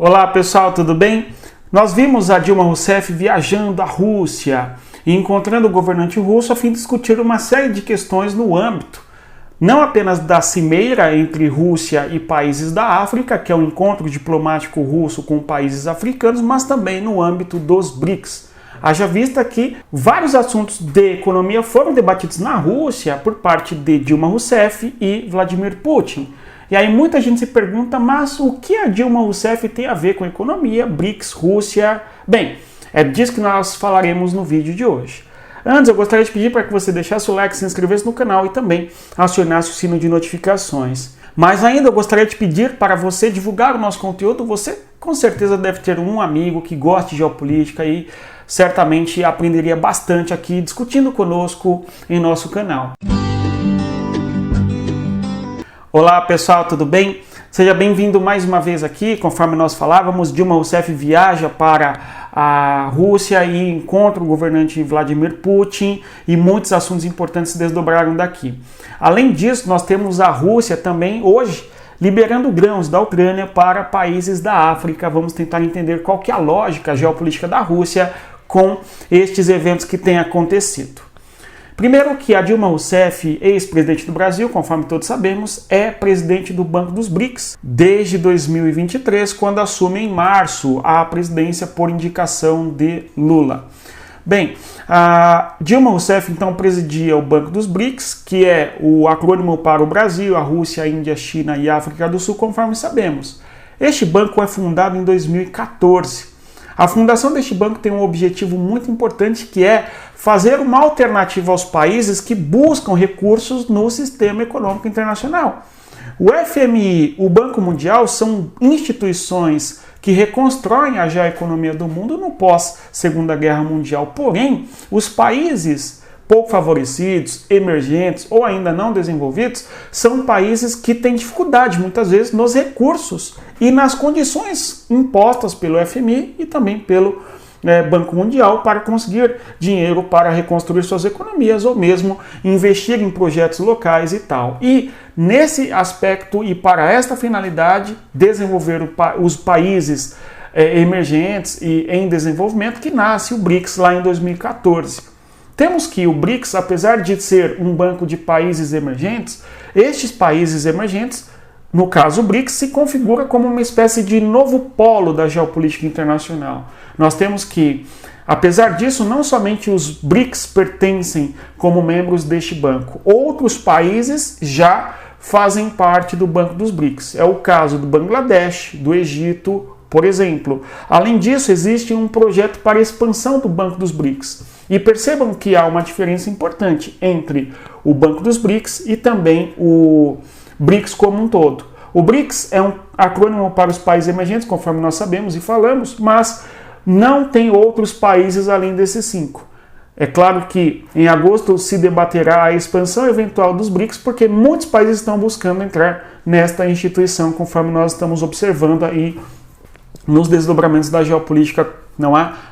Olá pessoal, tudo bem? Nós vimos a Dilma Rousseff viajando à Rússia e encontrando o governante russo a fim de discutir uma série de questões no âmbito não apenas da cimeira entre Rússia e países da África, que é um encontro diplomático russo com países africanos, mas também no âmbito dos BRICS. Haja vista que vários assuntos de economia foram debatidos na Rússia por parte de Dilma Rousseff e Vladimir Putin. E aí muita gente se pergunta, mas o que a Dilma Rousseff tem a ver com economia, BRICS, Rússia? Bem, é disso que nós falaremos no vídeo de hoje. Antes, eu gostaria de pedir para que você deixasse o like, se inscrevesse no canal e também acionasse o sino de notificações. Mas ainda eu gostaria de pedir para você divulgar o nosso conteúdo. Você com certeza deve ter um amigo que goste de geopolítica e certamente aprenderia bastante aqui discutindo conosco em nosso canal. Olá pessoal, tudo bem? Seja bem-vindo mais uma vez aqui. Conforme nós falávamos, Dilma Rousseff viaja para a Rússia e encontra o governante Vladimir Putin e muitos assuntos importantes se desdobraram daqui. Além disso, nós temos a Rússia também hoje liberando grãos da Ucrânia para países da África. Vamos tentar entender qual que é a lógica geopolítica da Rússia com estes eventos que têm acontecido. Primeiro que a Dilma Rousseff, ex-presidente do Brasil, conforme todos sabemos, é presidente do Banco dos BRICS desde 2023, quando assume em março a presidência por indicação de Lula. Bem, a Dilma Rousseff então presidia o Banco dos BRICS, que é o acrônimo para o Brasil, a Rússia, a Índia, a China e a África do Sul, conforme sabemos. Este banco é fundado em 2014. A fundação deste banco tem um objetivo muito importante, que é fazer uma alternativa aos países que buscam recursos no sistema econômico internacional. O FMI, o Banco Mundial, são instituições que reconstroem a economia do mundo no pós-Segunda Guerra Mundial. Porém, os países pouco favorecidos, emergentes ou ainda não desenvolvidos, são países que têm dificuldade, muitas vezes, nos recursos e nas condições impostas pelo FMI e também pelo Banco Mundial para conseguir dinheiro para reconstruir suas economias ou mesmo investir em projetos locais e tal. E nesse aspecto e para esta finalidade, desenvolver os países emergentes e em desenvolvimento, que nasce o BRICS lá em 2014. Temos que o BRICS, apesar de ser um banco de países emergentes, estes países emergentes, no caso o BRICS, se configura como uma espécie de novo polo da geopolítica internacional. Nós temos que, apesar disso, não somente os BRICS pertencem como membros deste banco, outros países já fazem parte do Banco dos BRICS. É o caso do Bangladesh, do Egito, por exemplo. Além disso, existe um projeto para a expansão do Banco dos BRICS. E percebam que há uma diferença importante entre o Banco dos BRICS e também o BRICS como um todo. O BRICS é um acrônimo para os países emergentes, conforme nós sabemos e falamos, mas não tem outros países além desses 5. É claro que em agosto se debaterá a expansão eventual dos BRICS, porque muitos países estão buscando entrar nesta instituição, conforme nós estamos observando aí nos desdobramentos da geopolítica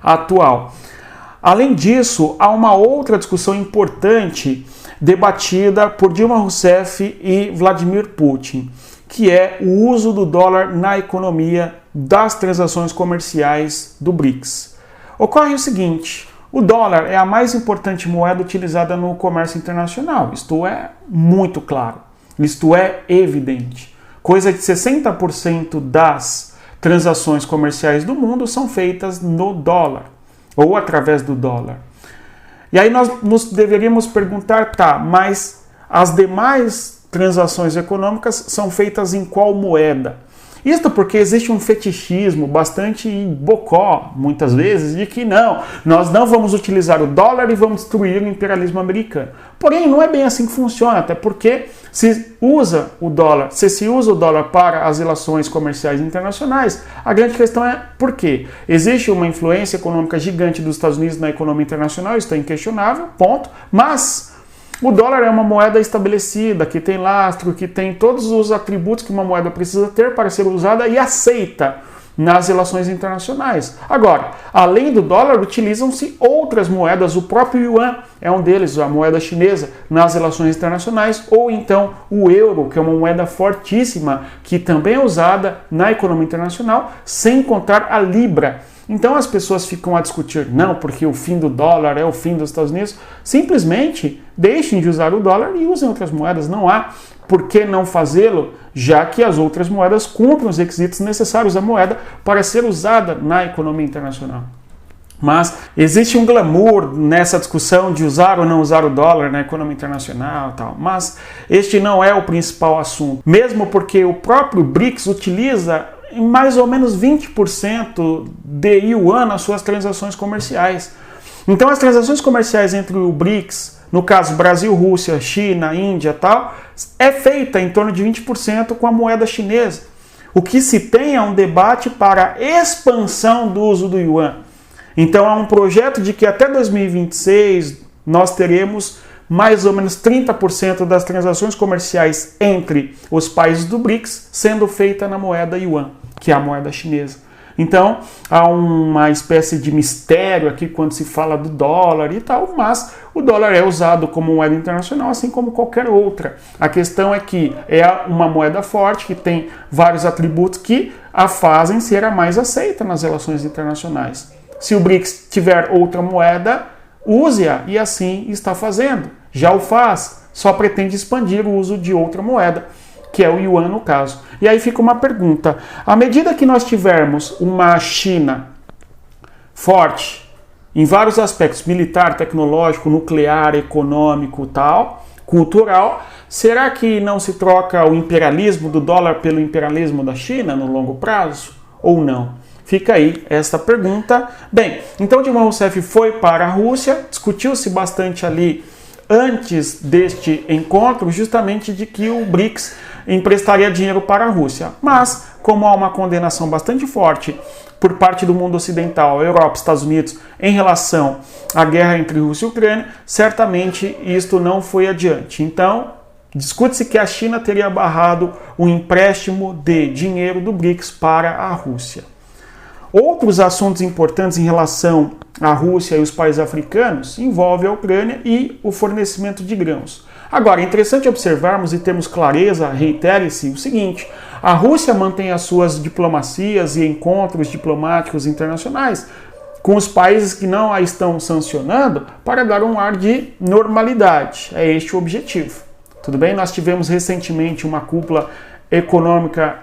atual. Além disso, há uma outra discussão importante debatida por Dilma Rousseff e Vladimir Putin, que é o uso do dólar na economia das transações comerciais do BRICS. Ocorre o seguinte: o dólar é a mais importante moeda utilizada no comércio internacional. Isto é muito claro, isto é evidente. Coisa de 60% das transações comerciais do mundo são feitas no dólar, ou através do dólar. E aí nós deveríamos perguntar, mas as demais transações econômicas são feitas em qual moeda? Isto porque existe um fetichismo bastante bocó, muitas vezes, de que nós não vamos utilizar o dólar e vamos destruir o imperialismo americano. Porém, não é bem assim que funciona, até porque se se usa o dólar para as relações comerciais internacionais, a grande questão é por quê? Existe uma influência econômica gigante dos Estados Unidos na economia internacional, isso é inquestionável, ponto, mas o dólar é uma moeda estabelecida, que tem lastro, que tem todos os atributos que uma moeda precisa ter para ser usada e aceita nas relações internacionais. Agora, além do dólar, utilizam-se outras moedas, o próprio yuan é um deles, a moeda chinesa, nas relações internacionais, ou então o euro, que é uma moeda fortíssima, que também é usada na economia internacional, sem contar a libra. Então as pessoas ficam a discutir, não, porque o fim do dólar é o fim dos Estados Unidos. Simplesmente deixem de usar o dólar e usem outras moedas, não há por que não fazê-lo, já que as outras moedas cumprem os requisitos necessários da moeda para ser usada na economia internacional. Mas existe um glamour nessa discussão de usar ou não usar o dólar na economia internacional e tal. Mas este não é o principal assunto. Mesmo porque o próprio BRICS utiliza mais ou menos 20% de yuan nas suas transações comerciais. Então as transações comerciais entre o BRICS, no caso Brasil, Rússia, China, Índia e tal, é feita em torno de 20% com a moeda chinesa. O que se tem é um debate para a expansão do uso do yuan. Então há um projeto de que até 2026 nós teremos mais ou menos 30% das transações comerciais entre os países do BRICS sendo feita na moeda yuan, que é a moeda chinesa. Então há uma espécie de mistério aqui quando se fala do dólar e tal, mas o dólar é usado como moeda internacional, assim como qualquer outra. A questão é que é uma moeda forte, que tem vários atributos que a fazem ser a mais aceita nas relações internacionais. Se o BRICS tiver outra moeda, use-a, e assim está fazendo. Já o faz, só pretende expandir o uso de outra moeda, que é o yuan no caso. E aí fica uma pergunta: à medida que nós tivermos uma China forte em vários aspectos, militar, tecnológico, nuclear, econômico, tal, cultural, será que não se troca o imperialismo do dólar pelo imperialismo da China no longo prazo? Ou não? Fica aí esta pergunta. Bem, então Dilma Rousseff foi para a Rússia, discutiu-se bastante ali antes deste encontro, justamente de que o BRICS emprestaria dinheiro para a Rússia. Mas, como há uma condenação bastante forte por parte do mundo ocidental, Europa, Estados Unidos, em relação à guerra entre Rússia e Ucrânia, certamente isto não foi adiante. Então, discute-se que a China teria barrado o empréstimo de dinheiro do BRICS para a Rússia. Outros assuntos importantes em relação à Rússia e os países africanos envolvem a Ucrânia e o fornecimento de grãos. Agora, é interessante observarmos e termos clareza, reitere-se, o seguinte: a Rússia mantém as suas diplomacias e encontros diplomáticos internacionais com os países que não a estão sancionando para dar um ar de normalidade. É este o objetivo. Tudo bem? Nós tivemos recentemente uma cúpula econômica,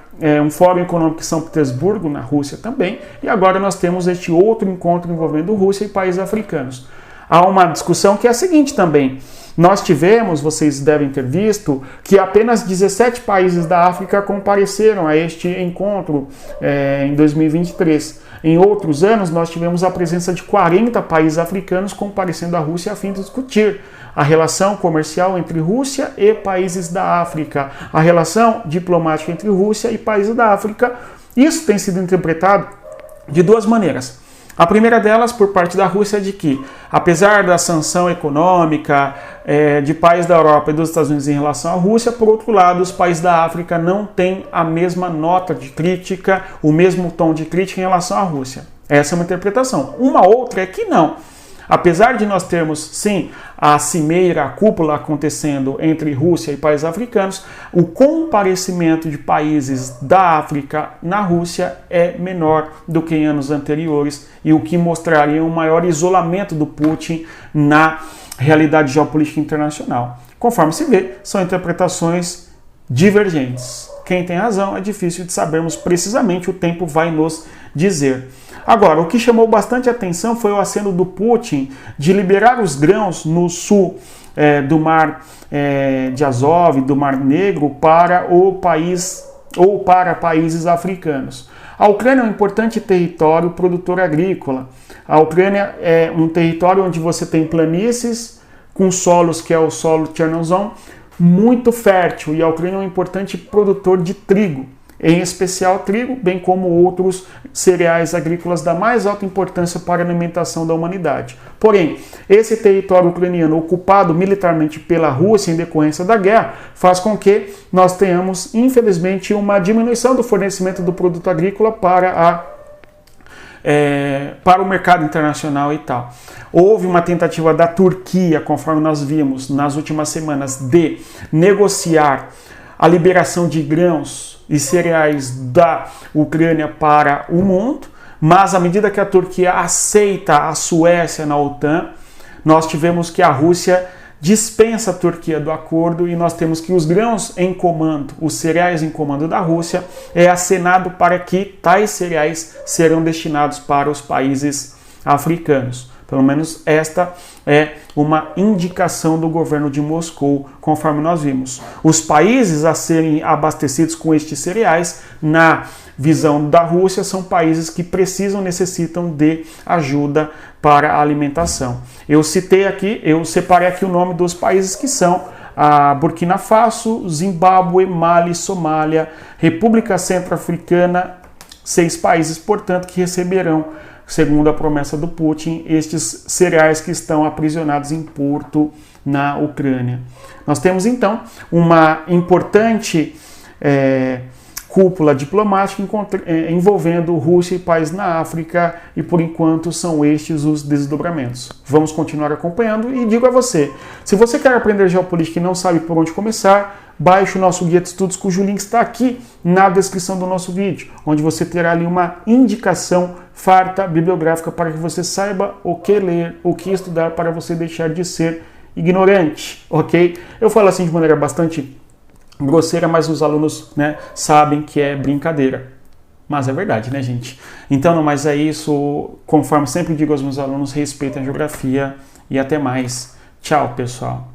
um fórum econômico em São Petersburgo, na Rússia também, e agora nós temos este outro encontro envolvendo Rússia e países africanos. Há uma discussão que é a seguinte também: nós tivemos, vocês devem ter visto, que apenas 17 países da África compareceram a este encontro em 2023. Em outros anos, nós tivemos a presença de 40 países africanos comparecendo à Rússia a fim de discutir a relação comercial entre Rússia e países da África, a relação diplomática entre Rússia e países da África. Isso tem sido interpretado de duas maneiras. A primeira delas, por parte da Rússia, é de que, apesar da sanção econômica de países da Europa e dos Estados Unidos em relação à Rússia, por outro lado, os países da África não têm a mesma nota de crítica, o mesmo tom de crítica em relação à Rússia. Essa é uma interpretação. Uma outra é que não. Apesar de nós termos, sim, a cimeira, a cúpula acontecendo entre Rússia e países africanos, o comparecimento de países da África na Rússia é menor do que em anos anteriores, e o que mostraria um maior isolamento do Putin na realidade geopolítica internacional. Conforme se vê, são interpretações divergentes. Quem tem razão é difícil de sabermos precisamente, o tempo vai nos dizer. Agora, o que chamou bastante atenção foi o aceno do Putin de liberar os grãos no sul do Mar de Azov, do Mar Negro, para o país ou para países africanos. A Ucrânia é um importante território produtor agrícola. A Ucrânia é um território onde você tem planícies com solos, que é o solo Chernozem, muito fértil, e a Ucrânia é um importante produtor de trigo, em especial trigo, bem como outros cereais agrícolas da mais alta importância para a alimentação da humanidade. Porém, esse território ucraniano ocupado militarmente pela Rússia em decorrência da guerra faz com que nós tenhamos, infelizmente, uma diminuição do fornecimento do produto agrícola para o mercado internacional e tal. Houve uma tentativa da Turquia, conforme nós vimos nas últimas semanas, de negociar a liberação de grãos e cereais da Ucrânia para o mundo, mas à medida que a Turquia aceita a Suécia na OTAN, nós tivemos que a Rússia dispensa a Turquia do acordo e nós temos que os grãos em comando, os cereais em comando da Rússia, é acenado para que tais cereais serão destinados para os países africanos. Pelo menos esta é uma indicação do governo de Moscou, conforme nós vimos. Os países a serem abastecidos com estes cereais, na visão da Rússia, são países que necessitam de ajuda para a alimentação. Eu separei aqui o nome dos países que são a Burkina Faso, Zimbábue, Mali, Somália, República Centro-Africana, 6 países, portanto, que receberão, segundo a promessa do Putin, estes cereais que estão aprisionados em porto na Ucrânia. Nós temos, então, uma importante cúpula diplomática envolvendo Rússia e países na África e, por enquanto, são estes os desdobramentos. Vamos continuar acompanhando e digo a você, se você quer aprender geopolítica e não sabe por onde começar, baixe o nosso guia de estudos, cujo link está aqui na descrição do nosso vídeo, onde você terá ali uma indicação farta bibliográfica para que você saiba o que ler, o que estudar para você deixar de ser ignorante, ok? Eu falo assim de maneira bastante grosseira, mas os alunos, né, sabem que é brincadeira. Mas é verdade, né, gente? Então, não mais é isso. Conforme sempre digo aos meus alunos, respeitem a geografia e até mais. Tchau, pessoal.